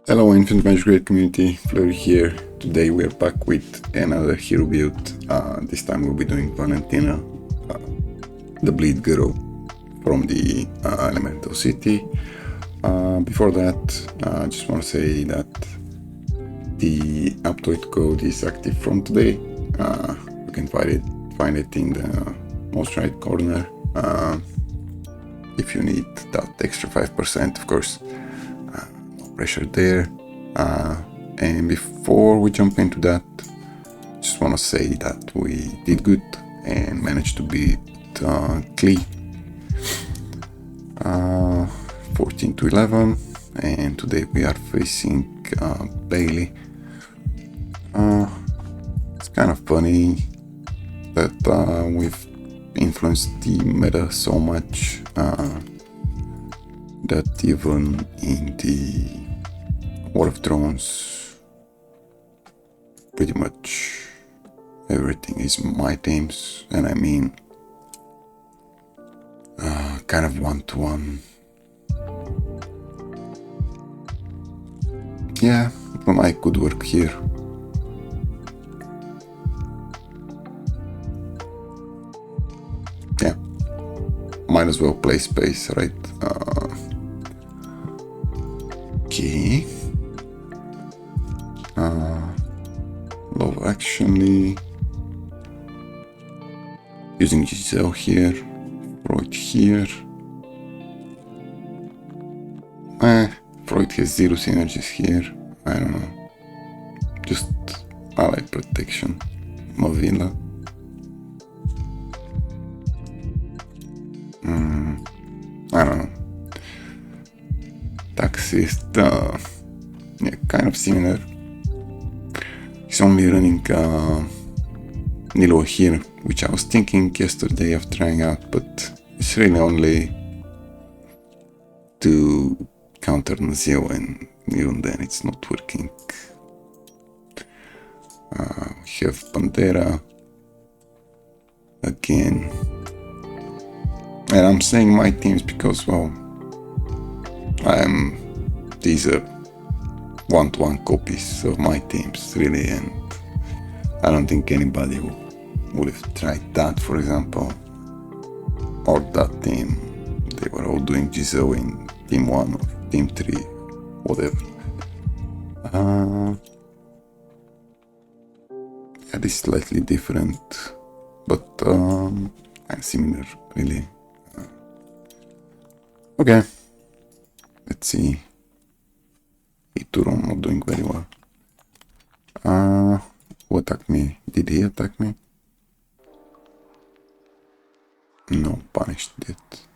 Hello Infinite Magicraid community, Flaery here. Today we are back with another hero build. This time we'll be doing Valentina, the bleed girl from the Elemental City. Before that, I just want to say that the update code is active from today. You can find it in the most right corner. If you need that extra 5%, of course. Pressure there, and before we jump into that, just want to say that we did good and managed to beat Klee 14-11, and today we are facing Bailey. It's kind of funny that we've influenced the meta so much that even in the War of Thrones, pretty much everything is my teams, and I mean kind of one-to-one. Yeah, it might could work here. Yeah, might as well play space, right? Okay. Love actually using Giselle here, Freud here. Freud has 0 synergies here. I don't know. Just ally protection. Movilla. I don't know. Taxist, yeah, kind of similar. He's only running Nilo here, which I was thinking yesterday of trying out, but it's really only to counter Nazio, and even then it's not working. We have Pantera again, and I'm saying my teams because, well, these are one-to-one copies of my teams, really, and I don't think anybody would have tried that, for example, or that team. They were all doing Giselle in team 1 or team 3, whatever. Yeah, this is slightly different, but kind of similar, really. Okay. Let's see. Ituron not doing very well. Who attacked me? Did he attack me? No, punished it.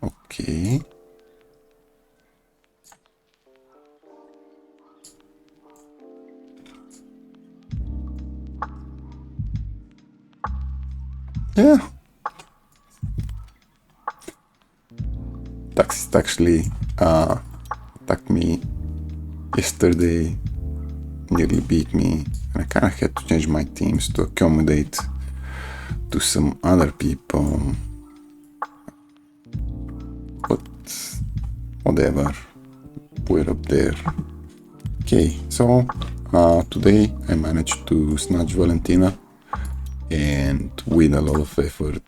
Okay. Yeah. Taxist actually attacked me yesterday, nearly beat me, and I kind of had to change my teams to accommodate to some other people, but whatever, we're up there. Okay, so today I managed to snatch Valentina, and with a lot of effort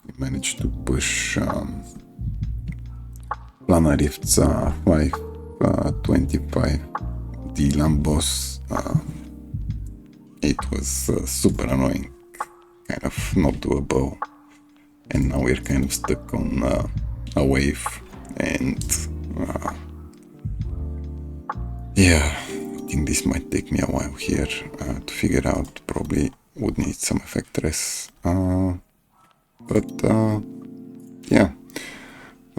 we managed to push Lana Rift's 525. The Lambos, it was super annoying, kind of not doable, and now we're kind of stuck on a wave, and yeah, I think this might take me a while here to figure out. Probably would need some effect res, but yeah,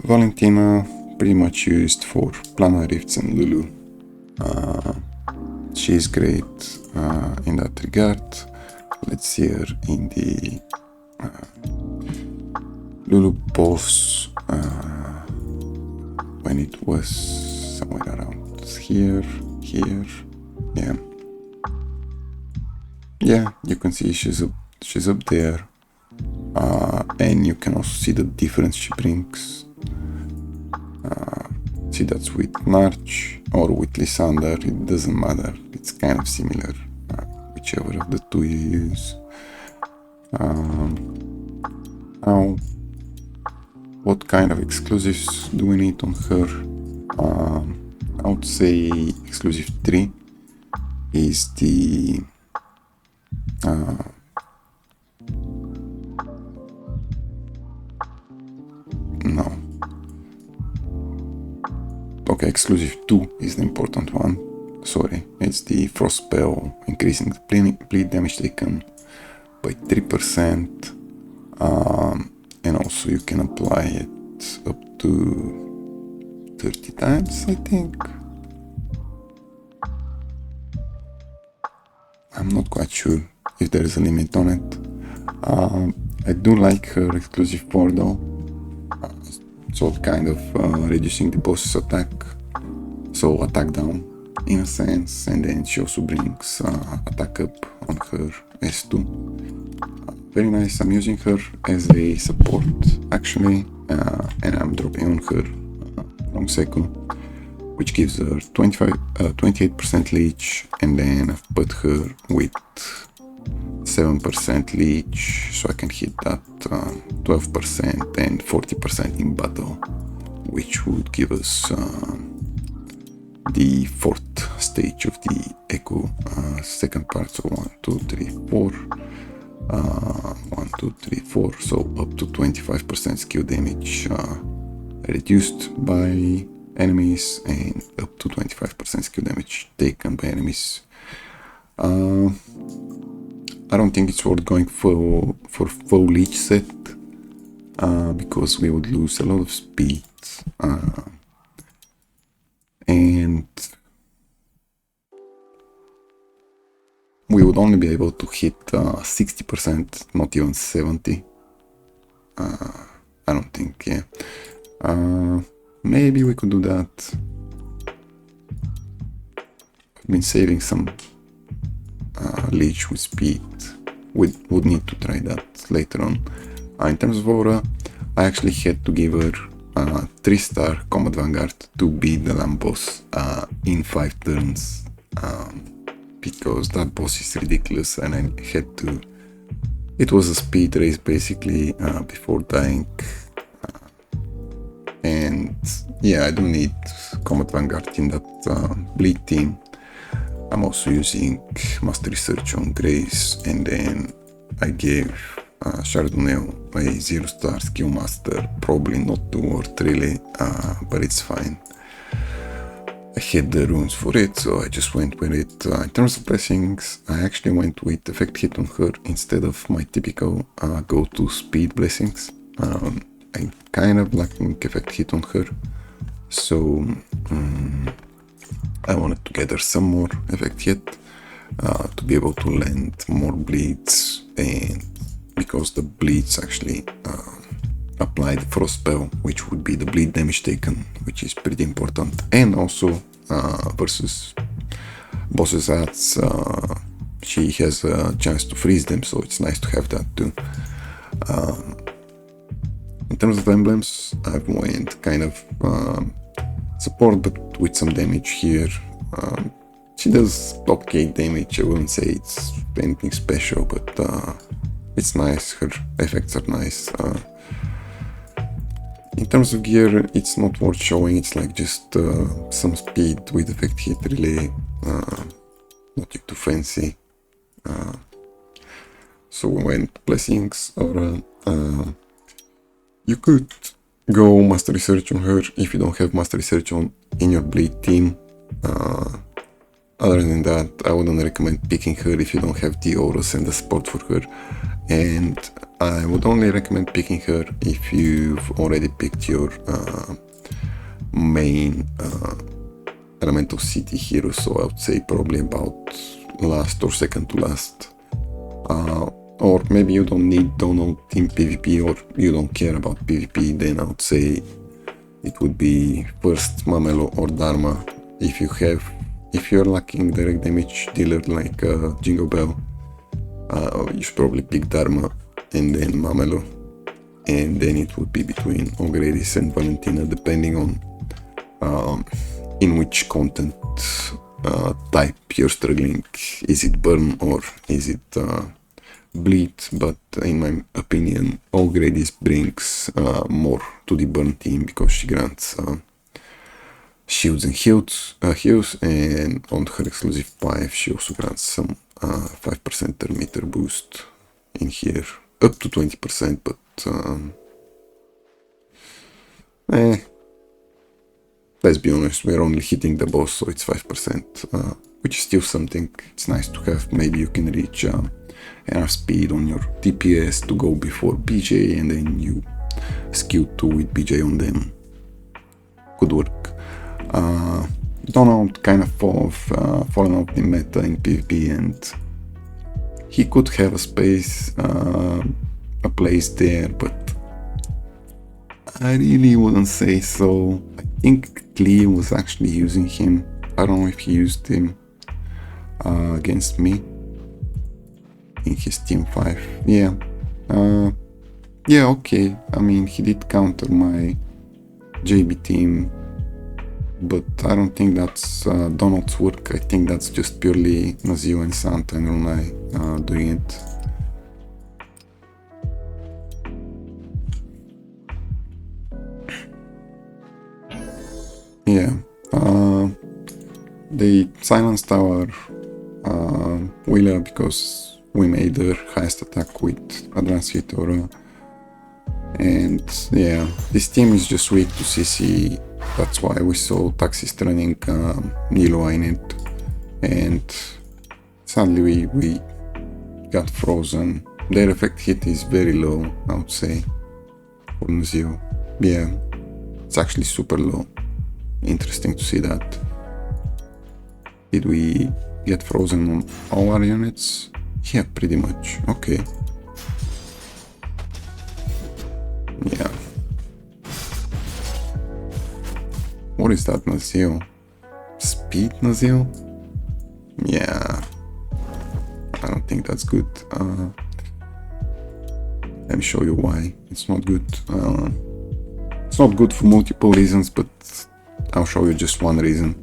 Valentina pretty much used for Planar Rifts and Lulu. She's great in that regard. Let's see her in the Lulu boss when it was somewhere around here, yeah, you can see she's up there, and you can also see the difference she brings. see that's with Narch or with Lysander, it doesn't matter, it's kind of similar, whichever of the two you use. Now, what kind of exclusives do we need on her? I would say exclusive 3 is the no. Okay, exclusive 2 is the important one. Sorry, it's the Frost spell, increasing the bleed damage taken by 3%. And also you can apply it up to 30 times, I think. I'm not quite sure if there is a limit on it. I do like her exclusive 4 though. So kind of reducing the boss's attack, so attack down in a sense, and then she also brings attack up on her S2. Very nice. I'm using her as a support actually, and I'm dropping on her from Seku, which gives her 28% leech, and then I've put her with 7% leech, so I can hit that 12% and 40% in battle, which would give us the 4th stage of the Echo second part. So 1, 2, 3, 4. 1, 2, 3, 4. So up to 25% skill damage reduced by enemies, and up to 25% skill damage taken by enemies. I don't think it's worth going for full leech set, because we would lose a lot of speed, and we would only be able to hit 60%, not even 70%. I don't think, yeah. Maybe we could do that. I've been saving some leech with speed. We would need to try that later on. In terms of aura, I actually had to give her 3-star Combat Vanguard to beat the land boss in 5 turns, because that boss is ridiculous, and I had to... It was a speed race basically before dying, and yeah, I don't need Combat Vanguard in that bleed team. I'm also using Mastery Search on Grace, and then I gave Chardonnay a 0-star skill master, probably not too worth really, but it's fine. I had the runes for it, so I just went with it. In terms of blessings, I actually went with effect hit on her instead of my typical go-to speed blessings. I'm kind of lacking effect hit on her, so I wanted to gather some more effect hit to be able to land more bleeds, and because the bleeds actually apply the frost spell, which would be the bleed damage taken, which is pretty important, and also versus bosses ads, she has a chance to freeze them, so it's nice to have that too. In terms of emblems, I've went kind of support, but with some damage here. She does okay damage. I wouldn't say it's anything special, but it's nice. Her effects are nice. In terms of gear, it's not worth showing. It's like just some speed with effect hit, really nothing too fancy. So we went blessings, or you could go Master Research on her if you don't have Master Research on in your bleed team. Other than that, I wouldn't recommend picking her if you don't have the auras and the support for her, and I would only recommend picking her if you've already picked your main Elemental City hero, so I would say probably about last or second to last. Or maybe you don't need Dono Team PvP, or you don't care about PvP, then I would say it would be first Mamelo or Dharma. If you're lacking direct damage dealer like Jingle Bell, you should probably pick Dharma and then Mamelo, and then it would be between Ogredis and Valentina, depending on in which content type you're struggling. Is it burn or is it bleed? But in my opinion, all Gradius brings more to the burn team because she grants shields and heals, and on her exclusive 5 she also grants some 5% meter boost in here, up to 20%, but let's be honest, we're only hitting the boss, so it's 5%, which is still something. It's nice to have. Maybe you can reach enough speed on your DPS to go before BJ, and then you skill 2 with BJ on them. Could work. Donald kind of fallen out in meta in PvP, and he could have a space, a place there, but I really wouldn't say so. I think Cleo was actually using him. I don't know if he used him against me in his team 5. Yeah. Yeah, okay. I mean, he did counter my JB team, but I don't think that's Donald's work. I think that's just purely Nazio and Santa and Runai doing it. Yeah, they silenced our Wheeler because we made their highest attack with Advanced Hit Aura. And yeah, this team is just weak to CC. That's why we saw Taxis running Nilo in it. And sadly we got frozen. Their effect hit is very low, I would say, for Nazio. Yeah, it's actually super low. Interesting to see that. Did we get frozen on all our units? Yeah, pretty much. Okay. Yeah. What is that, Nazio? Speed Nazio? Yeah. I don't think that's good. Let me show you why it's not good. It's not good for multiple reasons, but I'll show you just one reason.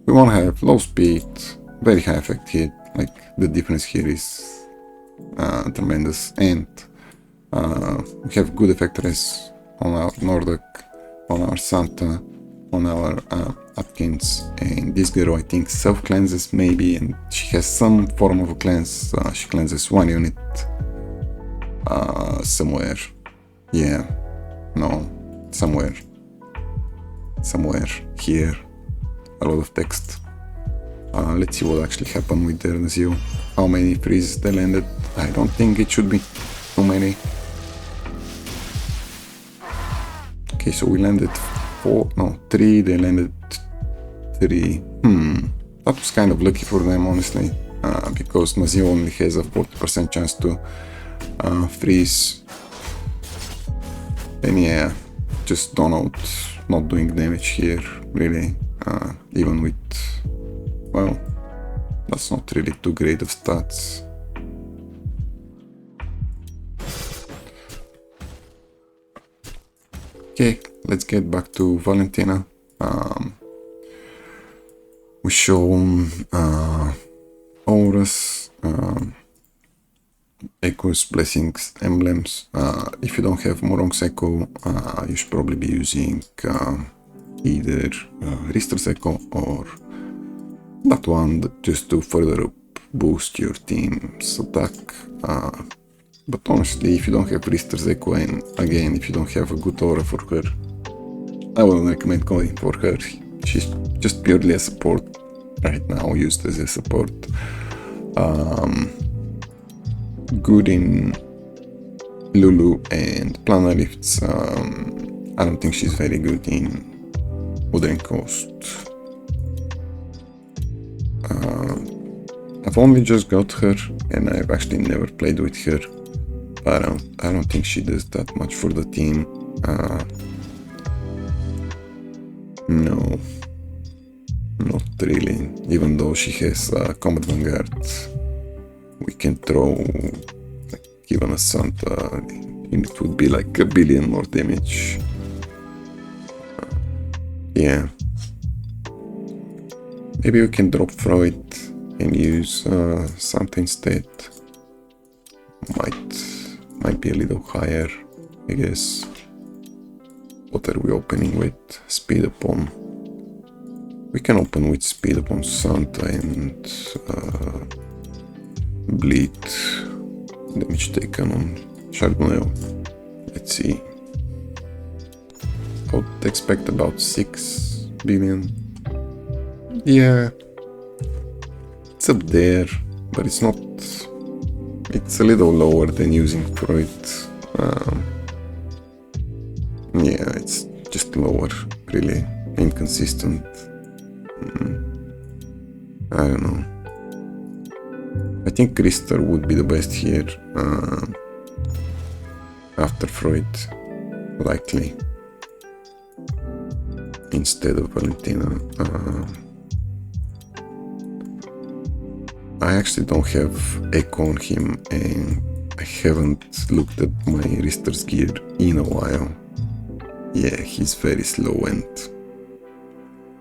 We want to have low speed, very high effect hit. Like, the difference here is tremendous, and we have good effect res on our Nordic, on our Santa, on our Atkins, and this girl I think self-cleanses maybe, and she has some form of a cleanse. She cleanses one unit somewhere. Yeah, no, somewhere here. A lot of text. Let's see what actually happened with their Nazio. How many freezes they landed? I don't think it should be too many. Okay, so we landed 3, they landed 3. That was kind of lucky for them, honestly, because Nazio only has a 40% chance to freeze. And yeah, just Donald not doing damage here, really, even with, well, that's not really too great of stats. Okay, let's get back to Valentina. We shown auras, echoes, blessings, emblems. If you don't have Morong's Echo, you should probably be using either Rister's Echo or that one just to further up boost your team's attack. But honestly, if you don't have Rister's Echo, and again, if you don't have a good aura for her, I wouldn't recommend going for her. She's just purely a support right now, used as a support. Good in Lulu and Planar Lifts. I don't think she's very good in Wuthering Coast. I've only just got her, and I've actually never played with her. I don't think she does that much for the team. No, not really. Even though she has Combat Vanguard, we can throw, like, even a Santa, and it would be like 1 billion more damage. Yeah. Maybe we can drop Freud and use something instead. Might be a little higher, I guess. What are we opening with? Speed upon. We can open with Speed upon Santa and Bleed. Damage taken on Chardonnay. Let's see. I would expect about 6 billion. Yeah. It's up there, but it's not. It's a little lower than using Freud. Yeah, it's just lower, really inconsistent. I don't know. I think Crystal would be the best here after Freud, likely, instead of Valentina. I actually don't have Echo on him, and I haven't looked at my Rister's gear in a while. Yeah, he's very slow and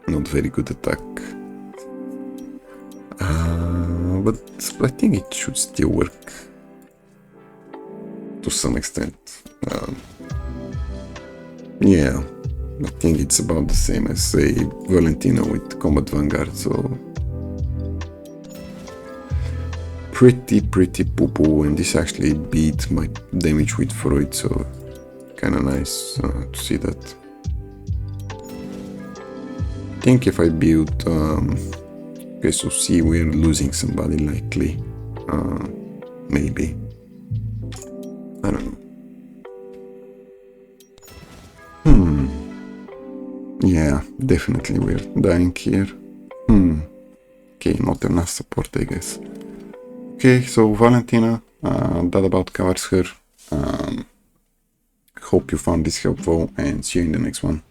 not very good attack. But I think it should still work to some extent. Yeah, I think it's about the same as, say, Valentina with Combat Vanguard, so pretty poo-poo, and this actually beat my damage with Freud, so kinda nice to see that. I think if I build okay, so see, we're losing somebody likely. Maybe. I don't know. Yeah, definitely we're dying here. Okay, not enough support, I guess. Okay, so Valentina, that about covers her. Hope you found this helpful, and see you in the next one.